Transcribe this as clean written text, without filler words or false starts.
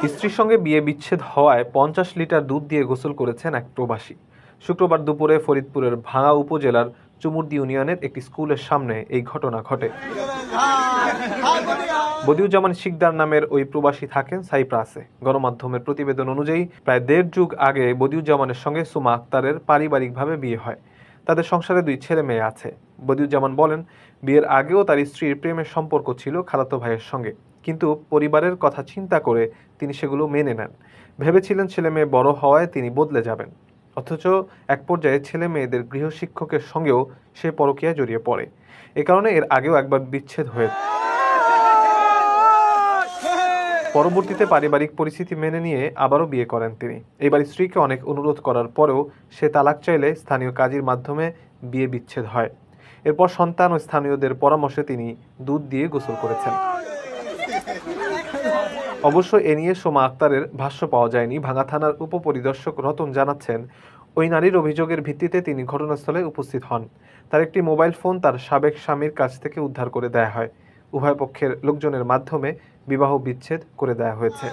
স্ত্রীর সঙ্গে বিয়ে বিচ্ছেদ হওয়ায় ৫০ লিটার দুধ দিয়ে গোসল করেছেন এক প্রবাসী। শুক্রবার দুপুরে ফরিদপুরের ভাঙ্গা উপজেলার চুমুরদী ইউনিয়নের একটি স্কুলের সামনে এই ঘটনা ঘটে। বদিউজ্জামান শিকদার নামের ওই প্রবাসী থাকেন সাইপ্রাসে। গণমাধ্যমের প্রতিবেদন অনুযায়ী প্রায় ১.৫ যুগ আগে বদিউজ্জামানের সঙ্গে সুমা আক্তারের পারিবারিকভাবে বিয়ে হয়। তাদের সংসারে ২ ছেলে মেয়ে আছে। বদিউজ্জামান বলেন, বিয়ের আগেও তার স্ত্রীর প্রেমের সম্পর্ক ছিল খালাতো ভাইয়ের সঙ্গে, কিন্তু পরিবারের কথা চিন্তা করে তিনি সেগুলো মেনে নেন। ভেবেছিলেন ছেলে মেয়ে বড় হওয়ায় তিনি বদলে যাবেন। অথচ এক পর্যায়ে ছেলে মেয়েদের গৃহশিক্ষকের সঙ্গেও সে পরকীয়ায় জড়িয়ে পড়ে। এ কারণে এর আগেও একবার বিচ্ছেদ হয়েছে। পরবর্তীতে পারিবারিক পরিস্থিতি মেনে নিয়ে আবারও বিয়ে করেন তিনি। এবার স্ত্রীকে অনেক অনুরোধ করার পরেও সে তালাক চাইলে স্থানীয় কাজীর মাধ্যমে বিয়ে বিচ্ছেদ হয়। এরপর সন্তান ও স্থানীয়দের পরামর্শে তিনি দুধ দিয়ে গোসল করেছেন। অবশ্য এ নিয়ে সোমা আক্তারের ভাষ্য পাওয়া যায়নি। ভাঙ্গা থানার উপপরিদর্শক রতন জানাচ্ছেন, ওই নারীর অভিযোগের ভিত্তিতে তিনি ঘটনাস্থলে উপস্থিত হন। তার একটি মোবাইল ফোন তার সাবেক স্বামীর কাছ থেকে উদ্ধার করে দেয়া হয়। উভয় পক্ষের লোকজনের মাধ্যমে বিবাহ বিচ্ছেদ করে দেয়া হয়েছে।